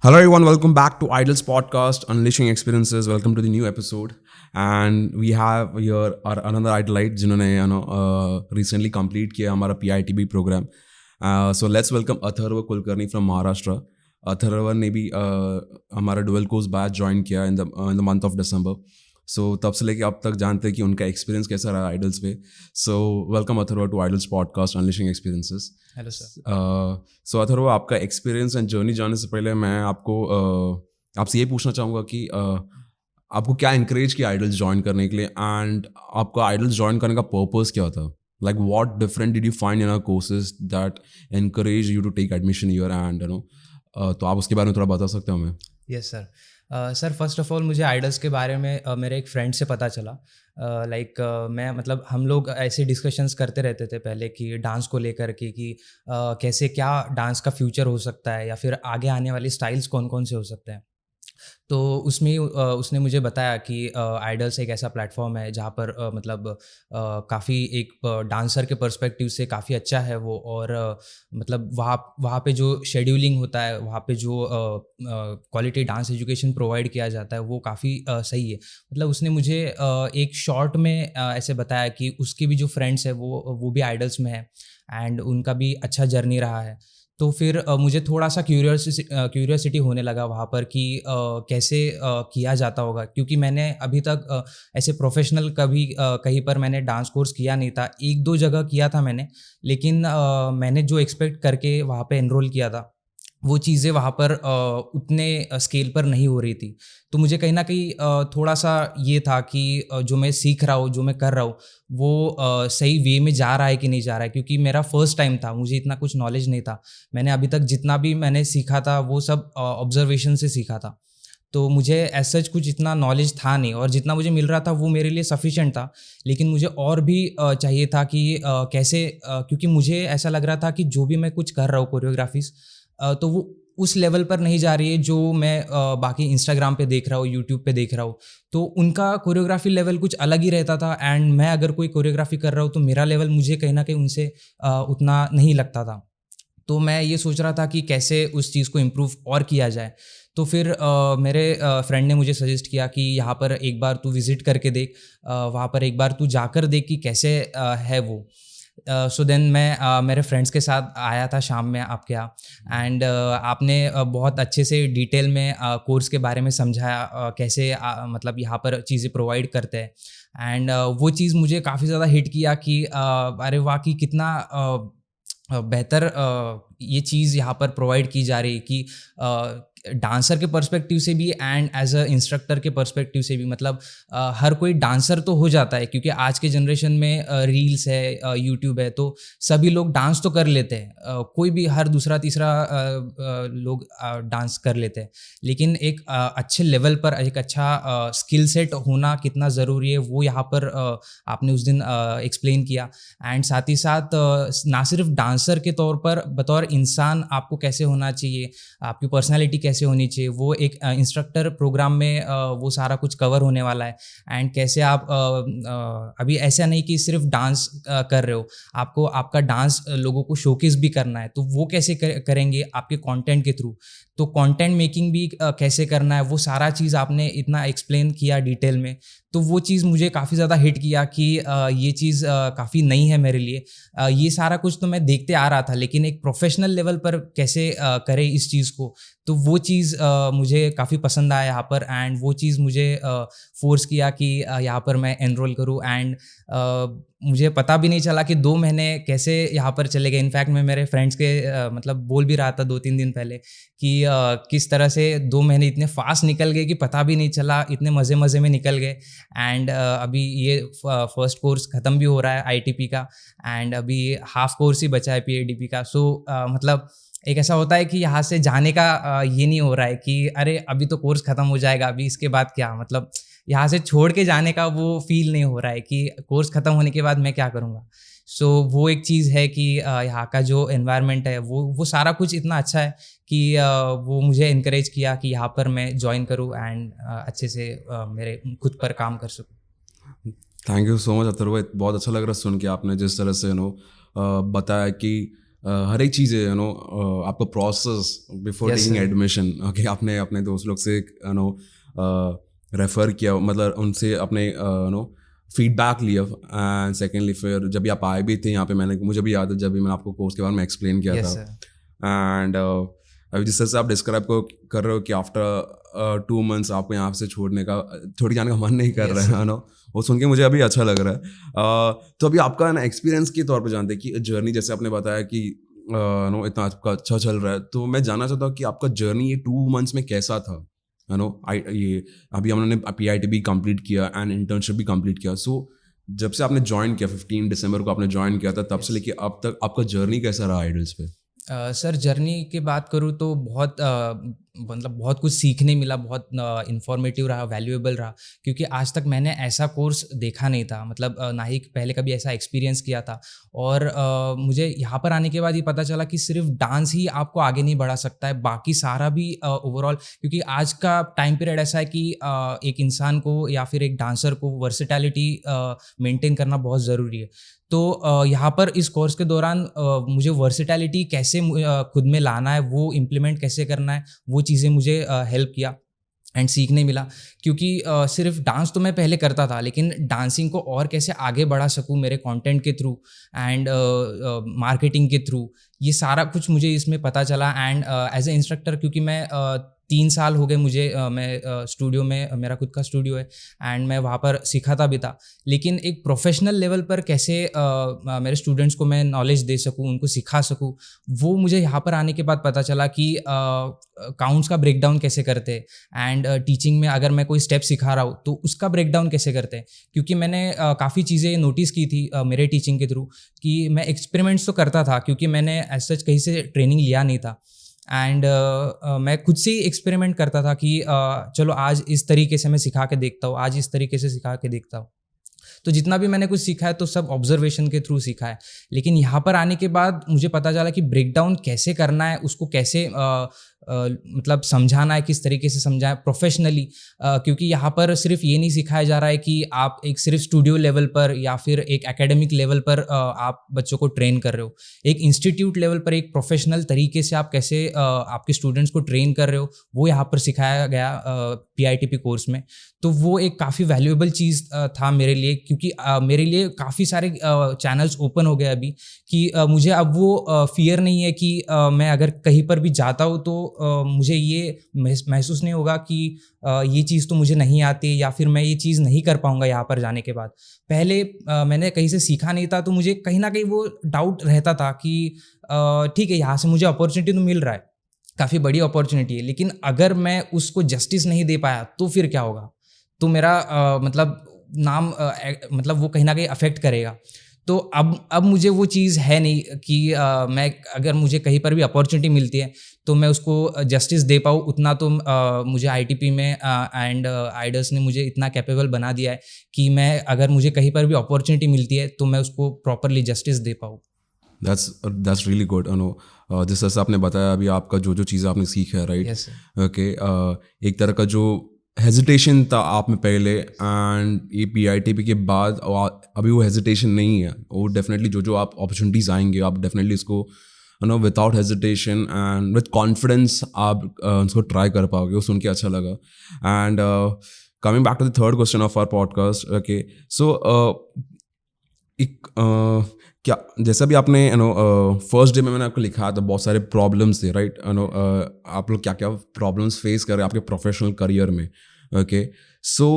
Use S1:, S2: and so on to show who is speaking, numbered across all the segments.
S1: Hello everyone, welcome back to Idols Podcast, Unleashing Experiences. Welcome to the new episode. And we have here our another idolite जिन्होंने recently complete किया हमारा PITB program. So let's welcome Atharva Kulkarni from Maharashtra. Atharva ने भी हमारा dual course batch join किया in the month of December. So तब से लेके अब तक जानते हैं कि उनका experience कैसा रहा idols पे. So welcome Atharva to Idols Podcast, Unleashing Experiences.
S2: Hello sir.
S1: So Atharva, आपका एक्सपीरियंस एंड जर्नी जानने से पहले मैं आपसे ये पूछना चाहूँगा कि आपको क्या इंकरेज किया आइडल्स ज्वाइन करने के लिए, एंड आपका आइडल्स ज्वाइन करने का पर्पस क्या था? Like what different did you find in our courses that encourage you to take admission here, and तो आप उसके बारे में थोड़ा बता सकते हो हमें?
S2: Yes sir. Sir first of all मुझे आइडल्स के बारे में मेरे एक फ्रेंड से पता चला। मैं मतलब हम लोग ऐसे डिस्कशंस करते रहते थे पहले कि डांस को लेकर के कि कैसे क्या डांस का फ्यूचर हो सकता है या फिर आगे आने वाली स्टाइल्स कौन कौन से हो सकते हैं। तो उसमें उसने मुझे बताया कि आइडल्स एक ऐसा प्लेटफॉर्म है जहाँ पर काफ़ी एक डांसर के पर्सपेक्टिव से काफ़ी अच्छा है वो, और मतलब वहाँ पे जो शेड्यूलिंग होता है, वहाँ पे जो क्वालिटी डांस एजुकेशन प्रोवाइड किया जाता है वो काफ़ी सही है। मतलब उसने मुझे एक शॉर्ट में ऐसे बताया कि उसके भी जो फ्रेंड्स हैं वो भी आइडल्स में है एंड उनका भी अच्छा जर्नी रहा है। तो फिर मुझे थोड़ा सा क्यूरियोसिटी होने लगा वहाँ पर कि कैसे किया जाता होगा, क्योंकि मैंने अभी तक ऐसे प्रोफेशनल कभी कहीं पर मैंने डांस कोर्स किया नहीं था। एक दो जगह किया था मैंने, लेकिन मैंने जो एक्सपेक्ट करके वहाँ पे एनरोल किया था वो चीज़ें वहाँ पर उतने स्केल पर नहीं हो रही थी। तो मुझे कहीं न कहीं थोड़ा सा ये था कि जो मैं सीख रहा हूँ, जो मैं कर रहा हूँ, वो सही वे में जा रहा है कि नहीं जा रहा है, क्योंकि मेरा फर्स्ट टाइम था, मुझे इतना कुछ नॉलेज नहीं था। मैंने अभी तक जितना भी मैंने सीखा था वो सब ऑब्जर्वेशन से सीखा था। तो मुझे एज़ सच कुछ इतना नॉलेज था नहीं, और जितना मुझे मिल रहा था वो मेरे लिए सफिशिएंट था। लेकिन मुझे और भी चाहिए था कि कैसे, क्योंकि मुझे ऐसा लग रहा था कि जो भी मैं कुछ कर रहा हूँ कोरियोग्राफ़ीज़, तो वो उस लेवल पर नहीं जा रही है जो मैं बाकी इंस्टाग्राम पे देख रहा हूँ, यूट्यूब पे देख रहा हूँ। तो उनका कोरियोग्राफी लेवल कुछ अलग ही रहता था, एंड मैं अगर कोई कोरियोग्राफी कर रहा हूँ तो मेरा लेवल मुझे कहीं न कहीं उनसे उतना नहीं लगता था। तो मैं ये सोच रहा था कि कैसे उस चीज़ को इम्प्रूव और किया जाए। तो फिर मेरे फ्रेंड ने मुझे सजेस्ट किया कि यहाँ पर एक बार तू विज़िट करके देख, वहाँ पर एक बार तू जाकर देख कि कैसे है वो। सो देन मैं मेरे फ्रेंड्स के साथ आया था शाम में आपके यहाँ, एंड आपने बहुत अच्छे से डिटेल में कोर्स के बारे में समझाया, कैसे मतलब यहाँ पर चीज़ें प्रोवाइड करते हैं। एंड वो चीज़ मुझे काफ़ी ज़्यादा हिट किया कि अरे वाह! कि कितना बेहतर ये चीज़ यहाँ पर प्रोवाइड की जा रही है कि डांसर के पर्सपेक्टिव से भी एंड एज अ इंस्ट्रक्टर के पर्सपेक्टिव से भी। मतलब हर कोई डांसर तो हो जाता है, क्योंकि आज के जनरेशन में रील्स है, यूट्यूब है, तो सभी लोग डांस तो कर लेते हैं। कोई भी हर दूसरा तीसरा लोग डांस कर लेते हैं। लेकिन एक अच्छे लेवल पर एक अच्छा स्किल सेट होना कितना ज़रूरी है वो यहाँ पर आपने उस दिन एक्सप्लेन किया। एंड साथ ही साथ ना सिर्फ डांसर के तौर पर, बतौर इंसान आपको कैसे होना चाहिए, आपकी पर्सनैलिटी कैसे होनी चाहिए, वो एक इंस्ट्रक्टर प्रोग्राम में वो सारा कुछ कवर होने वाला है। एंड कैसे आप अभी ऐसा नहीं कि सिर्फ डांस कर रहे हो, आपको आपका डांस लोगों को शोकेस भी करना है, तो वो कैसे करेंगे आपके कंटेंट के थ्रू। तो कंटेंट मेकिंग भी कैसे करना है, वो सारा चीज़ आपने इतना एक्सप्लेन किया डिटेल में। तो वो चीज़ मुझे काफ़ी ज़्यादा हिट किया कि ये चीज़ काफ़ी नई है मेरे लिए। ये सारा कुछ तो मैं देखते आ रहा था, लेकिन एक प्रोफेशनल लेवल पर कैसे करें इस चीज़ को, तो वो चीज़ मुझे काफ़ी पसंद आया यहाँ पर। एंड वो चीज़ मुझे फ़ोर्स किया कि यहाँ पर मैं एनरोल करूँ। एंड मुझे पता भी नहीं चला कि 2 महीने कैसे यहाँ पर चले गए। इनफैक्ट मैं मेरे फ्रेंड्स के मतलब बोल भी रहा था 2-3 दिन पहले कि किस तरह से 2 महीने इतने फास्ट निकल गए कि पता भी नहीं चला, इतने मज़े-मज़े में निकल गए। एंड अभी ये फर्स्ट कोर्स ख़त्म भी हो रहा है आईटीपी का, एंड अभी हाफ कोर्स ही बचा है पीएडीपी का। सो मतलब एक ऐसा होता है कि यहाँ से जाने का ये नहीं हो रहा है कि अरे अभी तो कोर्स ख़त्म हो जाएगा, अभी इसके बाद क्या, मतलब यहाँ से छोड़ के जाने का वो फ़ील नहीं हो रहा है कि कोर्स ख़त्म होने के बाद मैं क्या करूँगा। सो वो एक चीज़ है कि यहाँ का जो एनवायरनमेंट है वो सारा कुछ इतना अच्छा है कि वो मुझे इनकरेज किया कि यहाँ पर मैं जॉइन करूँ एंड अच्छे से मेरे खुद पर काम कर सकूँ।
S1: Thank you so much Atharva, बहुत अच्छा लग रहा है सुन के आपने जिस तरह से बताया कि हर एक चीज़ है आपका process before
S2: Yes,
S1: taking
S2: sir.
S1: Admission. Okay, आपने अपने दोस्त लोग से रेफ़र किया, मतलब उनसे अपने फीडबैक लिया। एंड सेकेंडली फिर जब भी आप आए भी थे यहाँ पे, मुझे भी याद है जब भी मैंने आपको कोर्स के बारे में एक्सप्लेन किया
S2: Yes,
S1: था।
S2: sir.
S1: एंड अभी जिस तरह से आप डिस्क्राइब कर रहे हो कि आफ्टर 2 मंथ्स आपको यहाँ से छोड़ के जाने का मन नहीं कर
S2: Yes,
S1: रहा
S2: sir.
S1: है ना, वो सुन के मुझे अभी अच्छा लग रहा है। तो अभी आपका ना एक्सपीरियंस के तौर पे जानते हैं कि जर्नी, जैसे आपने बताया कि इतना आपका अच्छा चल रहा है, तो मैं जानना चाहता हूँ कि आपका जर्नी ये 2 मंथ्स में कैसा था। ये अभी हमने PITB कंप्लीट किया एंड इंटर्नशिप भी कंप्लीट किया। सो जब से आपने ज्वाइन किया, 15 दिसंबर को आपने ज्वाइन किया था, तब से
S2: Yes.
S1: लेके अब तक आपका जर्नी कैसा रहा आइडल्स पे?
S2: सर जर्नी की बात करूँ तो बहुत मतलब बहुत कुछ सीखने मिला, बहुत इन्फॉर्मेटिव रहा, वैल्यूएबल रहा, क्योंकि आज तक मैंने ऐसा कोर्स देखा नहीं था, मतलब ना ही पहले कभी ऐसा एक्सपीरियंस किया था। और मुझे यहाँ पर आने के बाद ये पता चला कि सिर्फ डांस ही आपको आगे नहीं बढ़ा सकता है, बाकी सारा भी ओवरऑल, क्योंकि आज का टाइम पीरियड ऐसा है कि एक इंसान को या फिर एक डांसर को वर्सेटैलिटी मेंटेन करना बहुत ज़रूरी है। तो यहाँ पर इस कोर्स के दौरान मुझे वर्सेटैलिटी कैसे खुद में लाना है, वो इम्प्लीमेंट कैसे करना है, वो चीज़ें मुझे हेल्प किया एंड सीखने मिला। क्योंकि सिर्फ डांस तो मैं पहले करता था, लेकिन डांसिंग को और कैसे आगे बढ़ा सकूँ मेरे कंटेंट के थ्रू एंड मार्केटिंग के थ्रू, ये सारा कुछ मुझे इसमें पता चला। एंड एज ए इंस्ट्रक्टर, क्योंकि मैं 3 साल हो गए मुझे, मैं स्टूडियो में, मेरा खुद का स्टूडियो है एंड मैं वहाँ पर सिखाता भी था, लेकिन एक प्रोफेशनल लेवल पर कैसे मेरे स्टूडेंट्स को मैं नॉलेज दे सकूँ, उनको सिखा सकूँ, वो मुझे यहाँ पर आने के बाद पता चला कि काउंट्स का ब्रेकडाउन कैसे करते हैं एंड टीचिंग में अगर मैं कोई स्टेप सिखा रहा हूँ तो उसका ब्रेकडाउन कैसे करते हैं। क्योंकि मैंने काफ़ी चीज़ें नोटिस की थी मेरे टीचिंग के थ्रू कि मैं एक्सपेरिमेंट्स तो करता था, क्योंकि मैंने एज सच कहीं से ट्रेनिंग लिया नहीं था। एंड मैं खुद से ही एक्सपेरिमेंट करता था कि चलो आज इस तरीके से मैं सिखा के देखता हूँ, आज इस तरीके से सिखा के देखता हूँ। तो जितना भी मैंने कुछ सीखा है तो सब ऑब्जर्वेशन के थ्रू सीखा है। लेकिन यहाँ पर आने के बाद मुझे पता चला कि ब्रेकडाउन कैसे करना है, उसको कैसे मतलब समझाना है, किस तरीके से समझाएं प्रोफेशनली, क्योंकि यहाँ पर सिर्फ ये नहीं सिखाया जा रहा है कि आप एक सिर्फ स्टूडियो लेवल पर या फिर एक एकेडमिक लेवल पर आप बच्चों को ट्रेन कर रहे हो। एक इंस्टीट्यूट लेवल पर एक प्रोफेशनल तरीके से आप कैसे आपके स्टूडेंट्स को ट्रेन कर रहे हो, वो यहाँ पर सिखाया गया PITP कोर्स में। तो वो एक काफ़ी वैल्यूएबल चीज़ था मेरे लिए, क्योंकि मेरे लिए काफ़ी सारे चैनल्स ओपन हो गए अभी कि मुझे अब वो फियर नहीं है कि मैं अगर कहीं पर भी जाता हूँ तो मुझे ये महसूस नहीं होगा कि ये चीज़ तो मुझे नहीं आती या फिर मैं ये चीज़ नहीं कर पाऊँगा यहाँ पर जाने के बाद। पहले मैंने कहीं से सीखा नहीं था, तो मुझे कहीं ना कहीं वो डाउट रहता था कि ठीक है, यहाँ से मुझे अपॉर्चुनिटी तो मिल रहा है, काफ़ी बड़ी अपॉर्चुनिटी है, लेकिन अगर मैं उसको जस्टिस नहीं दे पाया तो फिर क्या होगा? तो मेरा मतलब नाम मतलब वो कहीं न कहीं अफ़ेक्ट करेगा। तो अब मुझे वो चीज़ है नहीं कि मैं अगर मुझे कहीं पर भी अपॉर्चुनिटी मिलती है तो मैं उसको जस्टिस दे पाऊँ, उतना तो मुझे ITP में एंड आइडल्स ने मुझे इतना कैपेबल बना दिया है कि मैं अगर मुझे कहीं पर भी अपॉर्चुनिटी मिलती है तो मैं उसको प्रॉपर्ली जस्टिस दे पाऊँ।
S1: That's really good. जिस तरह से आपने बताया अभी, आपका जो जो चीज़ें आपने सीखा है, राइट?
S2: Yes sir.
S1: ओके, एक तरह का जो हेजिटेशन था आप में पहले, एंड ये PITP के बाद अभी वो हेजिटेशन नहीं है। वो डेफिनेटली जो जो आप अपॉर्चुनिटीज़ आएंगे, आप डेफिनेटली इसको without hesitation and with confidence आप उसको ट्राई कर पाओगे। वो सुन के अच्छा लगा। And coming back to the third question of our podcast, okay, so एक क्या, जैसा भी आपने फर्स्ट डे में मैंने आपको लिखा था बहुत सारे प्रॉब्लम्स थे, राइट? आप लोग क्या क्या प्रॉब्लम्स फेस कर रहे हैं आपके प्रोफेशनल करियर में, ओके? सो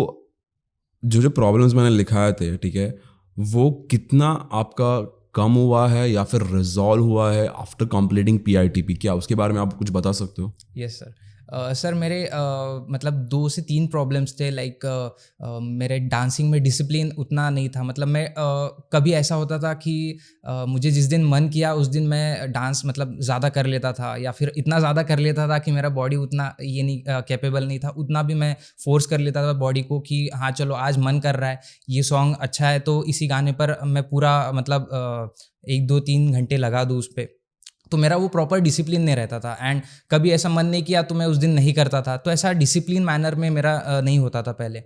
S1: जो जो प्रॉब्लम्स मैंने लिखाए थे, ठीक है, वो कितना आपका कम हुआ है या फिर रिजॉल्व हुआ है आफ्टर कंप्लीटिंग PITP? क्या उसके बारे में आप कुछ बता सकते हो?
S2: Yes sir. सर मेरे मतलब 2 से 3 प्रॉब्लम्स थे, लाइक मेरे डांसिंग में डिसिप्लिन उतना नहीं था। मतलब मैं कभी ऐसा होता था कि मुझे जिस दिन मन किया उस दिन मैं डांस मतलब ज़्यादा कर लेता था, या फिर इतना ज़्यादा कर लेता था कि मेरा बॉडी उतना ये नहीं कैपेबल नहीं था, उतना भी मैं फोर्स कर लेता था बॉडी को कि हाँ चलो आज मन कर रहा है, ये सॉन्ग अच्छा है तो इसी गाने पर मैं पूरा मतलब 1, 2, 3 घंटे लगा दूँ उस पर। तो मेरा वो प्रॉपर डिसिप्लिन नहीं रहता था, एंड कभी ऐसा मन नहीं किया तो मैं उस दिन नहीं करता था। तो ऐसा डिसिप्लिन मैनर में मेरा नहीं होता था पहले।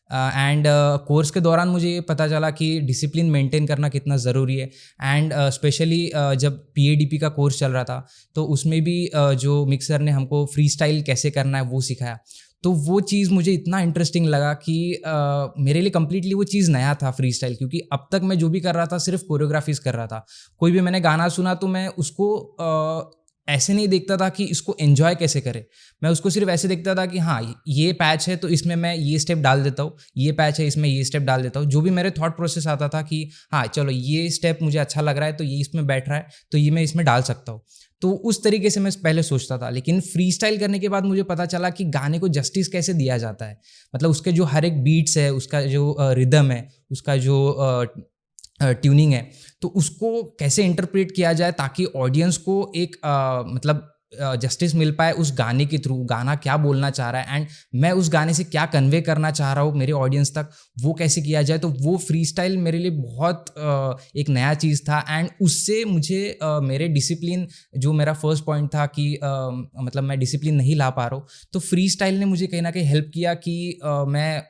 S2: एंड कोर्स के दौरान मुझे ये पता चला कि डिसिप्लिन मेंटेन करना कितना ज़रूरी है। एंड स्पेशली जब पीएडीपी का कोर्स चल रहा था तो उसमें भी जो मिक्सर ने हमको फ्री स्टाइल कैसे करना है वो सिखाया। तो वो चीज़ मुझे इतना इंटरेस्टिंग लगा कि मेरे लिए कम्प्लीटली वो चीज़ नया था फ्री स्टाइल, क्योंकि अब तक मैं जो भी कर रहा था सिर्फ कोरियोग्राफीज कर रहा था। कोई भी मैंने गाना सुना तो मैं उसको ऐसे नहीं देखता था कि इसको एन्जॉय कैसे करें, मैं उसको सिर्फ ऐसे देखता था कि हाँ ये पैच है तो इसमें मैं ये स्टेप डाल देता हूँ, ये पैच है इसमें ये स्टेप डाल देता हूँ। जो भी मेरे थॉट प्रोसेस आता था कि हाँ चलो ये स्टेप मुझे अच्छा लग रहा है तो ये इसमें बैठ रहा है तो ये मैं इसमें डाल सकता हूँ, तो उस तरीके से मैं पहले सोचता था। लेकिन फ्री स्टाइल करने के बाद मुझे पता चला कि गाने को जस्टिस कैसे दिया जाता है, मतलब उसके जो हर एक बीट्स है, उसका जो रिदम है, उसका जो ट्यूनिंग है, तो उसको कैसे इंटरप्रेट किया जाए ताकि ऑडियंस को एक मतलब जस्टिस मिल पाए उस गाने के थ्रू। गाना क्या बोलना चाह रहा है एंड मैं उस गाने से क्या कन्वे करना चाह रहा हूँ मेरे ऑडियंस तक, वो कैसे किया जाए। तो वो फ्री स्टाइल मेरे लिए बहुत एक नया चीज़ था। एंड उससे मुझे मेरे डिसिप्लिन, जो मेरा फर्स्ट पॉइंट था कि मतलब मैं डिसिप्लिन नहीं ला पा रहा हूँ, तो फ्री स्टाइल ने मुझे कहीं ना कहीं हेल्प किया कि मैं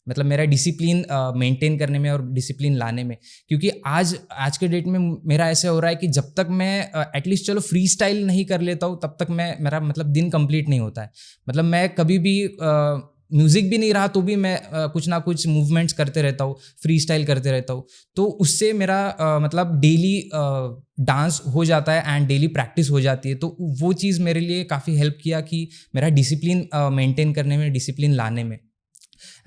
S2: मतलब मेरा डिसिप्लिन मेंटेन करने में और डिसिप्लिन लाने में। क्योंकि आज के डेट में मेरा ऐसा हो रहा है कि जब तक मैं एटलीस्ट चलो फ्री स्टाइल नहीं कर लेता हूँ तब तक मेरा मतलब दिन कंप्लीट नहीं होता है। मतलब मैं कभी भी म्यूज़िक भी नहीं रहा तो भी मैं कुछ ना कुछ मूवमेंट्स करते रहता हूँ, फ्री स्टाइल करते रहता हूँ। तो उससे मेरा मतलब डेली डांस हो जाता है एंड डेली प्रैक्टिस हो जाती है। तो वो चीज़ मेरे लिए काफ़ी हेल्प किया कि मेरा डिसिप्लिन मेंटेन करने में, डिसिप्लिन लाने में।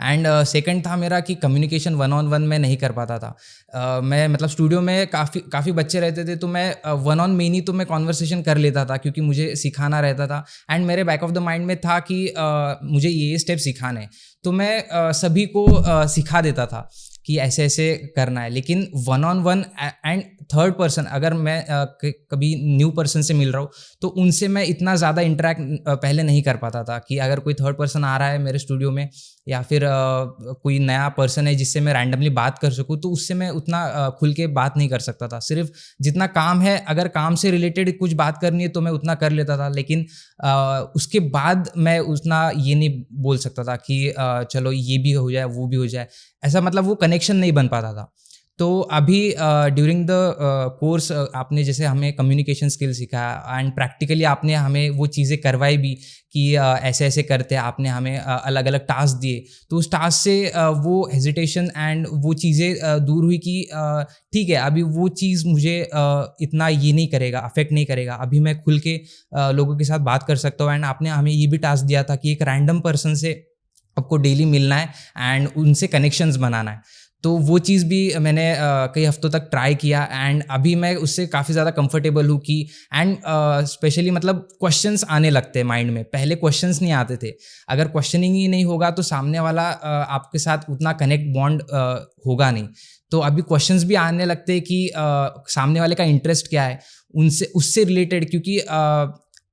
S2: एंड सेकंड था मेरा कि कम्युनिकेशन 1-on-1 मैं नहीं कर पाता था। मैं मतलब स्टूडियो में काफ़ी बच्चे रहते थे तो मैं 1-on मेन ही तो मैं कॉन्वर्सेशन कर लेता था क्योंकि मुझे सिखाना रहता था। एंड मेरे बैक ऑफ द माइंड में था कि मुझे ये स्टेप सिखाने हैं, तो मैं सभी को सिखा देता था कि ऐसे ऐसे करना है। लेकिन 1-on-1 एंड थर्ड पर्सन, अगर मैं कभी न्यू पर्सन से मिल रहा हूँ तो उनसे मैं इतना ज़्यादा इंटरेक्ट पहले नहीं कर पाता था कि अगर कोई थर्ड पर्सन आ रहा है मेरे स्टूडियो में या फिर कोई नया पर्सन है जिससे मैं रैंडमली बात कर सकूँ, तो उससे मैं उतना खुल के बात नहीं कर सकता था। सिर्फ जितना काम है, अगर काम से रिलेटेड कुछ बात करनी है तो मैं उतना कर लेता था, लेकिन उसके बाद मैं उतना ये नहीं बोल सकता था कि चलो ये भी हो जाए वो भी हो जाए, ऐसा मतलब वो कनेक्शन नहीं बन पाता था। तो अभी ड्यूरिंग द कोर्स आपने जैसे हमें कम्युनिकेशन स्किल सिखाया एंड प्रैक्टिकली आपने हमें वो चीज़ें करवाई भी कि ऐसे ऐसे करते हैं, आपने हमें अलग अलग टास्क दिए। तो उस टास्क से वो हेजिटेशन एंड वो चीज़ें दूर हुई कि ठीक है अभी वो चीज़ मुझे इतना ये नहीं करेगा, अफेक्ट नहीं करेगा, अभी मैं खुल के लोगों के साथ बात कर सकता हूँ। एंड आपने हमें ये भी टास्क दिया था कि एक रैंडम पर्सन से आपको डेली मिलना है एंड उनसे कनेक्शंस बनाना है। तो वो चीज़ भी मैंने कई हफ्तों तक ट्राई किया एंड अभी मैं उससे काफ़ी ज़्यादा कंफर्टेबल हूँ कि एंड स्पेशली मतलब क्वेश्चंस आने लगते हैं माइंड में। पहले क्वेश्चंस नहीं आते थे, अगर क्वेश्चनिंग ही नहीं होगा तो सामने वाला आपके साथ उतना कनेक्ट बॉन्ड होगा नहीं। तो अभी क्वेश्चंस भी आने लगते हैं कि सामने वाले का इंटरेस्ट क्या है, उनसे उससे रिलेटेड। क्योंकि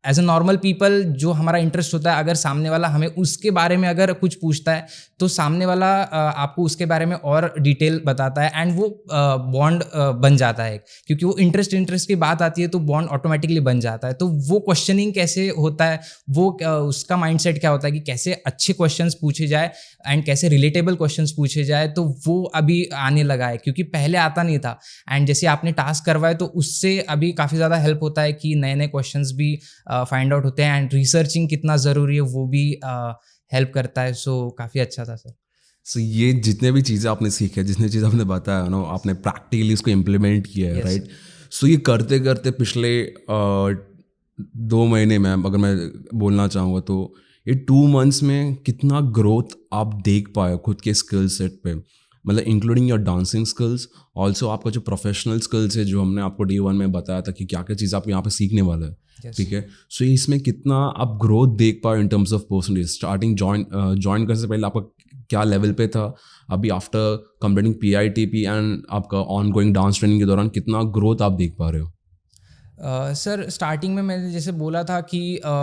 S2: एज अ नॉर्मल पीपल जो हमारा इंटरेस्ट होता है, अगर सामने वाला हमें उसके बारे में अगर कुछ पूछता है तो सामने वाला आपको उसके बारे में और डिटेल बताता है एंड वो बॉन्ड बन जाता है। क्योंकि वो इंटरेस्ट की बात आती है तो बॉन्ड ऑटोमेटिकली बन जाता है। तो वो क्वेश्चनिंग कैसे होता है, वो उसका माइंडसेट क्या होता है कि कैसे अच्छे क्वेश्चंस पूछे जाए एंड कैसे रिलेटेबल क्वेश्चंस पूछे जाए, तो वो अभी आने लगा है क्योंकि पहले आता नहीं था। एंड जैसे आपने टास्क करवाए तो उससे अभी काफ़ी ज़्यादा हेल्प होता है कि नए नए क्वेश्चंस भी फाइंड आउट होते हैं एंड रिसर्चिंग कितना ज़रूरी है वो भी हेल्प करता है। सो काफ़ी अच्छा था सर।
S1: सो ये जितने भी चीज़ें आपने सीखे, जितने चीज़ आपने बताया नो, आपने प्रैक्टिकली उसको इम्प्लीमेंट किया है, राइट। सो ये करते करते पिछले 2 महीने में अगर मैं बोलना चाहूँगा तो ये 2 मंथ्स में कितना ग्रोथ आप देख पाए खुद के स्किल सेट पे, मतलब including your dancing skills, also आपका जो प्रोफेशनल स्किल्स है जो हमने आपको डे 1 में बताया था कि क्या क्या चीज़ आप यहाँ पे सीखने वाले हैं, ठीक है। सो इसमें कितना आप ग्रोथ देख पाए in terms of percentage, starting join करने से पहले आपका क्या लेवल पे था, अभी आफ्टर कंप्लीटिंग PITP एंड आपका ऑन गोइंग डांस ट्रेनिंग के दौरान कितना ग्रोथ आप देख पा रहे हो?
S2: सर स्टार्टिंग में मैंने जैसे बोला था कि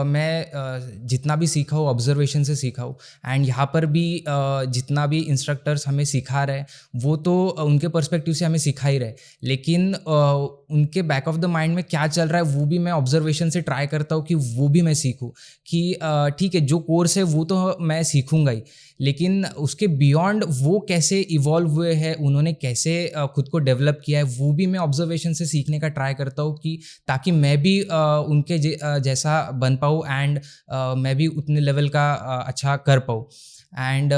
S2: मैं जितना भी सीखा हूँ ऑब्जर्वेशन से सीखा हूँ, एंड यहाँ पर भी जितना भी इंस्ट्रक्टर्स हमें सिखा रहे वो तो उनके पर्सपेक्टिव से हमें सिखा ही रहे, लेकिन उनके बैक ऑफ द माइंड में क्या चल रहा है वो भी मैं ऑब्जर्वेशन से ट्राई करता हूँ कि वो भी मैं सीखूँ कि ठीक है जो कोर्स है वो तो मैं सीखूँगा ही, लेकिन उसके बियॉन्ड वो कैसे इवॉल्व हुए हैं, उन्होंने कैसे खुद को डेवलप किया है, वो भी मैं ऑब्जर्वेशन से सीखने का ट्राई करता हूँ कि ताकि मैं भी उनके जैसा बन पाऊँ एंड मैं भी उतने लेवल का अच्छा कर पाऊँ। एंड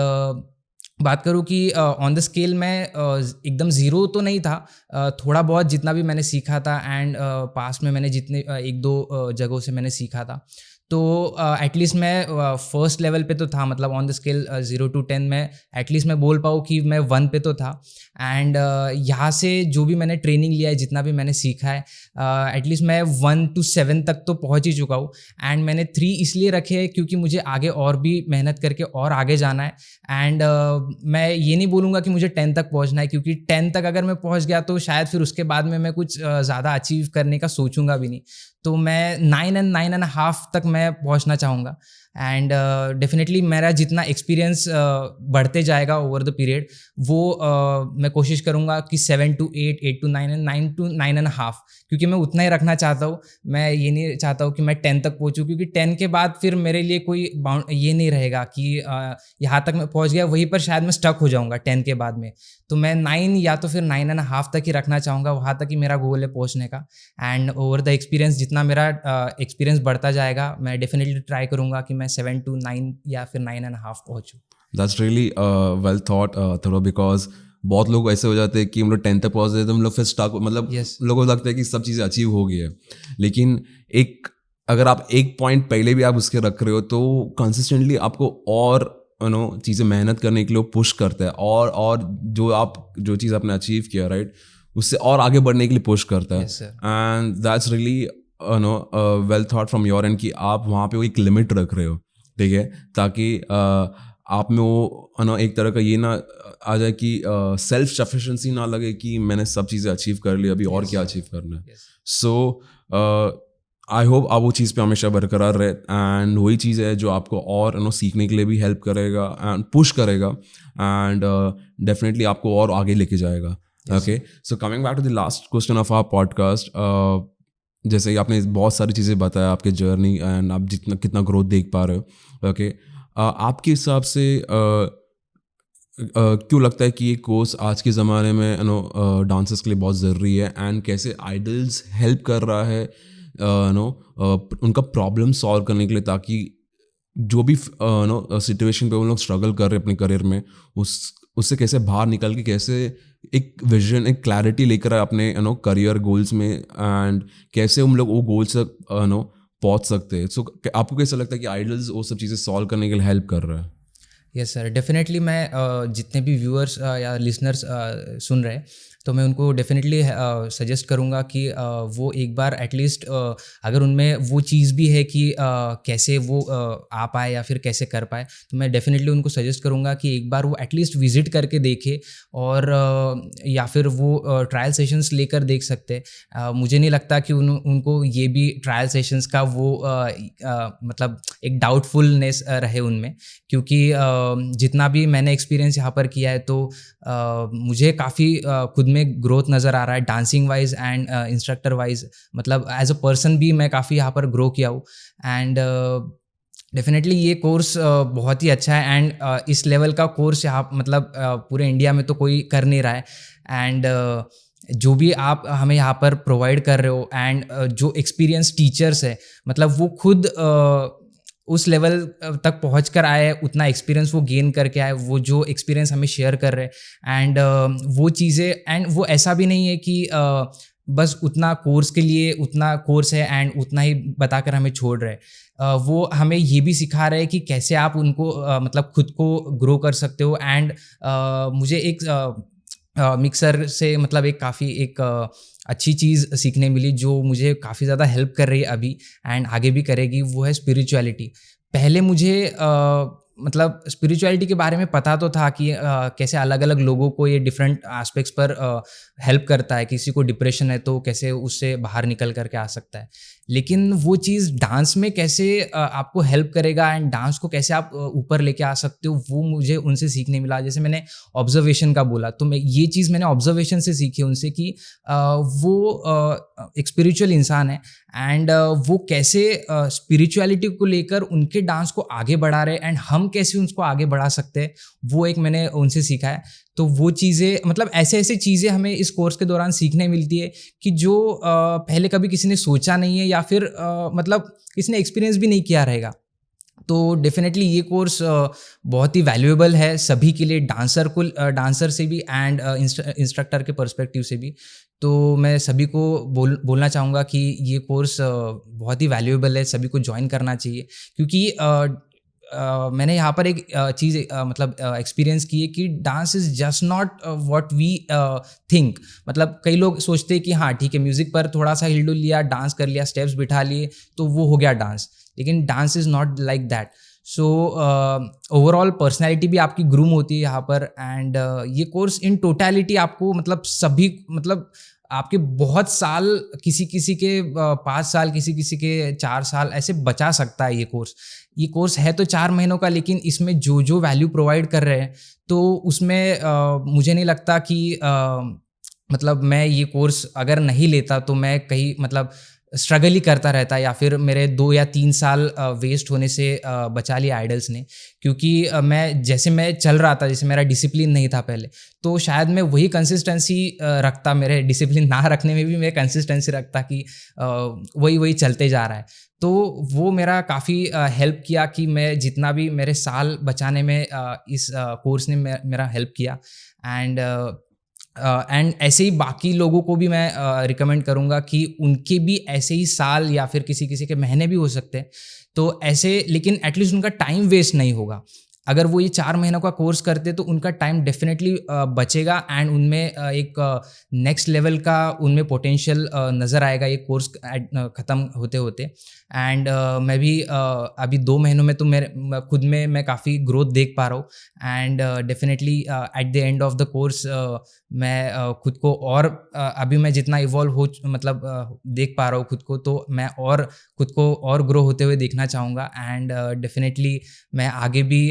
S2: बात करूँ कि ऑन द स्केल मैं एकदम ज़ीरो तो नहीं था, थोड़ा बहुत जितना भी मैंने सीखा था एंड पास्ट में मैंने जितने एक दो जगहों से मैंने सीखा था, तो एटलीस्ट मैं फर्स्ट लेवल पे तो था, मतलब ऑन द स्केल 0 to 10 में एटलीस्ट मैं बोल पाऊँ कि मैं 1 पे तो था। एंड यहाँ से जो भी मैंने ट्रेनिंग लिया है, जितना भी मैंने सीखा है, एटलीस्ट मैं 1 to 7 तक तो पहुँच ही चुका हूँ। एंड मैंने 3 इसलिए रखे हैं क्योंकि मुझे आगे और भी मेहनत करके और आगे जाना है। एंड मैं ये नहीं बोलूँगा कि मुझे 10 तक पहुँचना है, क्योंकि 10 तक अगर मैं पहुँच गया तो शायद फिर उसके बाद में मैं कुछ ज़्यादा अचीव करने का सोचूंगा भी नहीं। तो मैं 9 and 9.5 तक मैं पहुंचना चाहूँगा। एंड डेफिनेटली मेरा जितना एक्सपीरियंस बढ़ते जाएगा ओवर द पीरियड, वो मैं कोशिश करूँगा कि 7 to 8, 8 to 9 and 9 to 9.5, क्योंकि मैं उतना ही रखना चाहता हूँ। मैं ये नहीं चाहता हूँ कि मैं 10 तक पहुँचूँ, क्योंकि 10 के बाद फिर मेरे लिए कोई बाउंड ये नहीं रहेगा कि यहाँ तक मैं पहुँच गया, वहीं पर शायद मैं स्टक हो जाऊँगा 10 के बाद में। तो मैं 9 या तो फिर 9.5 तक ही रखना चाहूँगा, वहाँ तक ही मेरा गोल है पहुँचने का। एंड ओवर द एक्सपीरियंस जितना मेरा एक्सपीरियंस बढ़ता जाएगा, मैं डेफिनेटली ट्राई करूँगा कि मैं 7 to 9 या फिर 9.5 पहुँचूँ।
S1: दैट्स रियली वेल थॉट थोड़ा, बिकॉज बहुत लोग ऐसे हो जाते हैं कि हम लोग 10 तक पहुँच जाते तो हम लोग फिर स्टक, मतलब
S2: Yes.
S1: लोगों को लगता है कि सब चीज़ें अचीव हो गई है, लेकिन एक अगर आप एक पॉइंट पहले भी आप उसके रख रहे हो तो कंसिस्टेंटली आपको और चीज़ें मेहनत करने के लिए पुश करता है, और जो चीज़ आपने अचीव किया राइट, उससे और आगे बढ़ने के लिए पुश करता है।
S2: Yes, sir.
S1: And that's really well thought from your and कि आप वहाँ पे वो एक लिमिट रख रहे हो, ठीक है, ताकि आप में वो एक तरह का ये ना आ जाए कि सेल्फ सफिशिएंसी ना लगे कि मैंने सब चीज़ें अचीव कर ली, अभी और क्या अचीव करना है। सो आई होप आप वो चीज़ पे हमेशा बरकरार रहे, एंड वही चीज़ है जो आपको और सीखने के लिए भी हेल्प करेगा एंड पुश करेगा, एंड डेफिनेटली आपको और आगे लेके जाएगा। Okay, so coming back to the last question of our podcast, जैसे कि आपने बहुत सारी चीज़ें बताया आपके जर्नी एंड आप कितना ग्रोथ देख पा रहे हो। ओके, आपके हिसाब से क्यों लगता है कि ये कोर्स आज के ज़माने में डांसर्स के लिए बहुत ज़रूरी है, एंड कैसे आइडल्स हेल्प कर रहा है उनका प्रॉब्लम सॉल्व करने के लिए, ताकि जो भी सिचुएशन पे वो लोग स्ट्रगल कर रहे हैं अपने करियर में, उससे कैसे बाहर निकल के कैसे एक विजन, एक क्लैरिटी लेकर आए अपने करियर गोल्स में, एंड कैसे हम लोग वो गोल्स तक पहुंच सकते हैं। सो आपको कैसा लगता है कि आइडल्स वो सब चीज़ें सॉल्व करने के लिए हेल्प कर रहा है?
S2: यस सर, डेफिनेटली मैं जितने भी व्यूअर्स या लिसनर्स सुन रहे हैं, तो मैं उनको डेफिनेटली सजेस्ट करूँगा कि वो एक बार एटलीस्ट अगर उनमें वो चीज़ भी है कि कैसे वो आ पाए या फिर कैसे कर पाए, तो मैं डेफिनेटली उनको सजेस्ट करूँगा कि एक बार वो एटलीस्ट विज़िट करके देखे, और या फिर वो ट्रायल सेशंस लेकर देख सकते। मुझे नहीं लगता कि उनको ये भी ट्रायल सेशंस का वो मतलब एक डाउटफुलनेस रहे उनमें, क्योंकि जितना भी मैंने एक्सपीरियंस यहाँ पर किया है, तो मुझे काफ़ी खुद में ग्रोथ नज़र आ रहा है dancing wise and instructor wise, मतलब एज अ पर्सन भी मैं काफ़ी यहाँ पर ग्रो किया हूँ। एंड डेफिनेटली ये कोर्स बहुत ही अच्छा है, एंड इस लेवल का कोर्स यहाँ मतलब पूरे इंडिया में तो कोई कर नहीं रहा है। एंड जो भी आप हमें यहाँ पर प्रोवाइड कर रहे हो, एंड जो एक्सपीरियंस टीचर्स है, मतलब वो खुद उस लेवल तक पहुँच कर आए, उतना एक्सपीरियंस वो गेन करके आए, वो जो एक्सपीरियंस हमें शेयर कर रहे हैं, एंड वो चीज़ें, एंड वो ऐसा भी नहीं है कि बस उतना कोर्स के लिए उतना कोर्स है एंड उतना ही बताकर हमें छोड़ रहे हैं। वो हमें ये भी सिखा रहे हैं कि कैसे आप उनको मतलब खुद को ग्रो कर सकते हो। एंड मुझे एक मिक्सर से मतलब एक काफ़ी एक अच्छी चीज़ सीखने मिली, जो मुझे काफ़ी ज़्यादा हेल्प कर रही है अभी एंड आगे भी करेगी, वो है स्पिरिचुअलिटी। पहले मुझे मतलब स्पिरिचुअलिटी के बारे में पता तो था कि कैसे अलग अलग लोगों को ये डिफरेंट एस्पेक्ट्स पर हेल्प करता है, किसी को डिप्रेशन है तो कैसे उससे बाहर निकल करके आ सकता है, लेकिन वो चीज़ डांस में कैसे आपको हेल्प करेगा एंड डांस को कैसे आप ऊपर लेके आ सकते हो, वो मुझे उनसे सीखने मिला। जैसे मैंने ऑब्जर्वेशन का बोला, तो मैं ये चीज़ मैंने ऑब्जर्वेशन से सीखी उनसे कि वो एक स्पिरिचुअल इंसान है एंड वो कैसे स्पिरिचुअलिटी को लेकर उनके डांस को आगे बढ़ा रहे एंड हम कैसे उसको आगे बढ़ा सकते हैं, वो एक मैंने उनसे सीखा है। तो वो चीज़ें मतलब ऐसे ऐसे चीज़ें हमें इस कोर्स के दौरान सीखने मिलती है कि जो पहले कभी किसी ने सोचा नहीं है या फिर मतलब किसी ने एक्सपीरियंस भी नहीं किया रहेगा। तो डेफिनेटली ये कोर्स बहुत ही वैल्यूएबल है सभी के लिए, डांसर से भी एंड इंस्ट्रक्टर के पर्सपेक्टिव से भी। तो मैं सभी को बोलना चाहूँगा कि ये कोर्स बहुत ही वैल्यूएबल है, सभी को ज्वाइन करना चाहिए, क्योंकि मैंने यहाँ पर एक चीज़ मतलब एक्सपीरियंस की है कि dance is just not what we think. मतलब कई लोग सोचते हैं कि हाँ ठीक है, म्यूज़िक पर थोड़ा सा हिल डुल लिया, डांस कर लिया, स्टेप्स बिठा लिए तो वो हो गया डांस, लेकिन dance is not like that. So overall personality भी आपकी ग्रूम होती है यहाँ पर एंड ये कोर्स इन टोटलिटी आपको मतलब सभी मतलब आपके बहुत साल, किसी के 5 साल, किसी के 4 साल ऐसे बचा सकता है ये कोर्स है तो 4 महीनों का, लेकिन इसमें जो वैल्यू प्रोवाइड कर रहे हैं तो उसमें मुझे नहीं लगता कि मतलब मैं ये कोर्स अगर नहीं लेता तो मैं कहीं मतलब स्ट्रगल ही करता रहता, या फिर मेरे 2 या 3 साल वेस्ट होने से बचा लिया आइडल्स ने। क्योंकि मैं चल रहा था, जैसे मेरा डिसिप्लिन नहीं था पहले, तो शायद मैं वही कंसिस्टेंसी रखता, मेरे डिसिप्लिन ना रखने में भी मैं कंसिस्टेंसी रखता कि वही चलते जा रहा है। तो वो मेरा काफ़ी हेल्प किया कि मैं जितना भी मेरे साल बचाने में इस कोर्स ने मेरा हेल्प किया एंड ऐसे ही बाकी लोगों को भी मैं रिकमेंड करूँगा कि उनके भी ऐसे ही साल या फिर किसी के महीने भी हो सकते हैं, तो ऐसे, लेकिन एटलीस्ट उनका टाइम वेस्ट नहीं होगा। अगर वो ये 4 महीनों का कोर्स करते तो उनका टाइम डेफिनेटली बचेगा एंड उनमें एक नेक्स्ट लेवल का उनमें पोटेंशियल नज़र आएगा ये कोर्स ख़त्म होते होते। एंड मैं भी अभी 2 महीनों में तो खुद में मैं काफ़ी ग्रोथ देख पा रहा हूँ and definitely at the end of the course मैं खुद को और अभी मैं जितना इवॉल्व हो मतलब देख पा रहा हूँ खुद को, तो मैं और खुद को और ग्रो होते हुए देखना चाहूँगा एंड डेफिनेटली मैं आगे भी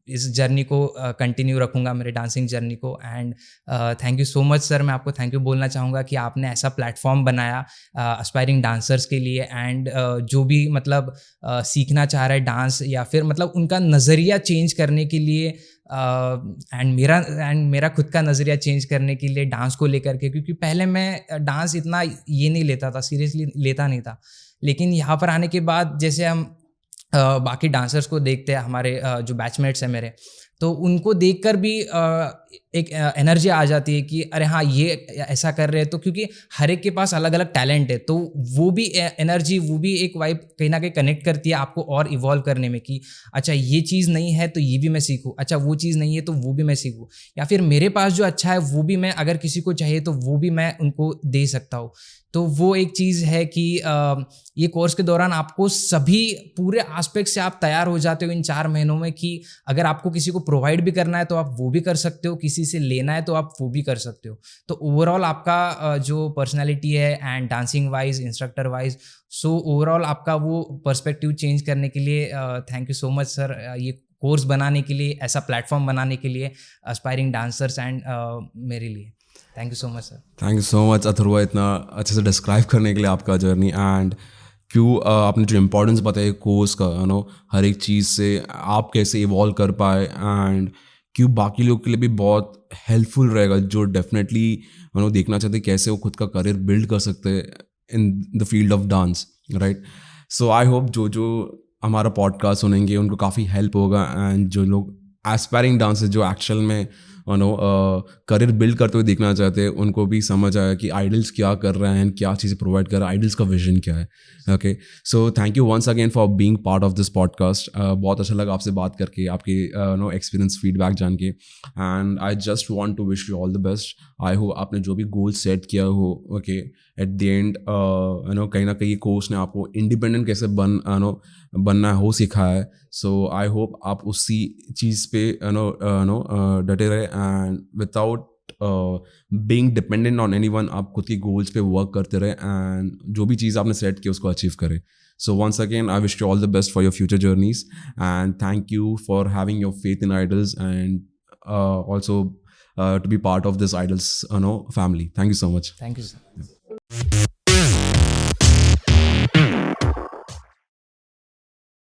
S2: इस जर्नी को कंटिन्यू रखूँगा, मेरे डांसिंग जर्नी को। And thank you so much sir, मैं आपको थैंक यू बोलना चाहूँगा कि आपने ऐसा प्लेटफॉर्म बनाया एस्पायरिंग डांसर्स के लिए एंड जो भी मतलब सीखना चाह रहा है डांस या फिर मतलब उनका नज़रिया चेंज करने के लिए एंड मेरा खुद का नज़रिया चेंज करने के लिए डांस को लेकर के, क्योंकि पहले मैं डांस इतना ये नहीं लेता था, सीरियसली लेता नहीं था, लेकिन यहाँ पर आने के बाद जैसे हम बाकी डांसर्स को देखते हैं, हमारे जो बैचमेट्स हैं मेरे, तो उनको देखकर भी एक एनर्जी आ जाती है कि अरे हाँ ये ऐसा कर रहे हैं, तो क्योंकि हर एक के पास अलग अलग टैलेंट है, तो वो भी एनर्जी, वो भी एक वाइब कहीं ना कहीं कनेक्ट करती है आपको और इवॉल्व करने में कि अच्छा ये चीज़ नहीं है तो ये भी मैं सीखूँ, अच्छा वो चीज़ नहीं है तो वो भी मैं सीखूँ, या फिर मेरे पास जो अच्छा है वो भी मैं, अगर किसी को चाहिए तो वो भी मैं उनको दे सकता हूँ। तो वो एक चीज़ है कि ये कोर्स के दौरान आपको सभी पूरे एस्पेक्ट से आप तैयार हो जाते हो इन 4 महीनों में कि अगर आपको किसी को प्रोवाइड भी करना है तो आप वो भी कर सकते हो, किसी से लेना है तो आप वो भी कर सकते हो। तो ओवरऑल आपका जो पर्सनालिटी है and dancing wise, instructor wise, so overall आपका वो पर्सपेक्टिव चेंज करने के लिए thank you so much sir, ये कोर्स बनाने के लिए, ऐसा प्लेटफॉर्म बनाने के लिए एस्पायरिंग डांसर्स एंड मेरे लिए। Thank you so much sir.
S1: Thank you so much Atharva, इतना अच्छे से डिस्क्राइब करने के लिए आपका जर्नी एंड क्यों आपने जो इम्पोर्टेंस बताया कोर्स का, हर एक चीज़ से आप कैसे इवॉल्व कर पाए एंड क्यों बाकी लोग के लिए भी बहुत हेल्पफुल रहेगा जो डेफिनेटली देखना चाहते कैसे वो खुद का करियर बिल्ड कर सकते हैं in the field of dance, right. So I hope जो हमारा पॉडकास्ट सुनेंगे उनको काफ़ी हेल्प होगा एंड जो लोग एस्पायरिंग डांसर्स जो एक्चुअल में करियर बिल्ड करते हुए देखना चाहते हैं, उनको भी समझ आया कि आइडल्स क्या कर रहे हैं, क्या चीज़ें प्रोवाइड कर रहे हैं, आइडल्स का विजन क्या है. Okay, so thank you once again for being part of this podcast. बहुत अच्छा लगा आपसे बात करके, आपके एक्सपीरियंस फीडबैक जान के. And I just want to wish you all the best. I hope आपने जो भी गोल सेट किया हो, ओके, एट द एंड कहीं ना कहीं कोर्स ने आपको इंडिपेंडेंट कैसे बनना हो सिखाया है. सो आई होप आप उसी चीज़ पे डटे रहे, and without being dependent on anyone आप खुद की गोल्स पे वर्क करते रहे, एंड जो भी चीज़ आपने सेट की उसको अचीव करें. So once again, I wish you all the best for your future journeys, and thank you for having your faith in Idols, and also to be part of this Idols family. Thank you so much.
S2: Thank you, sir.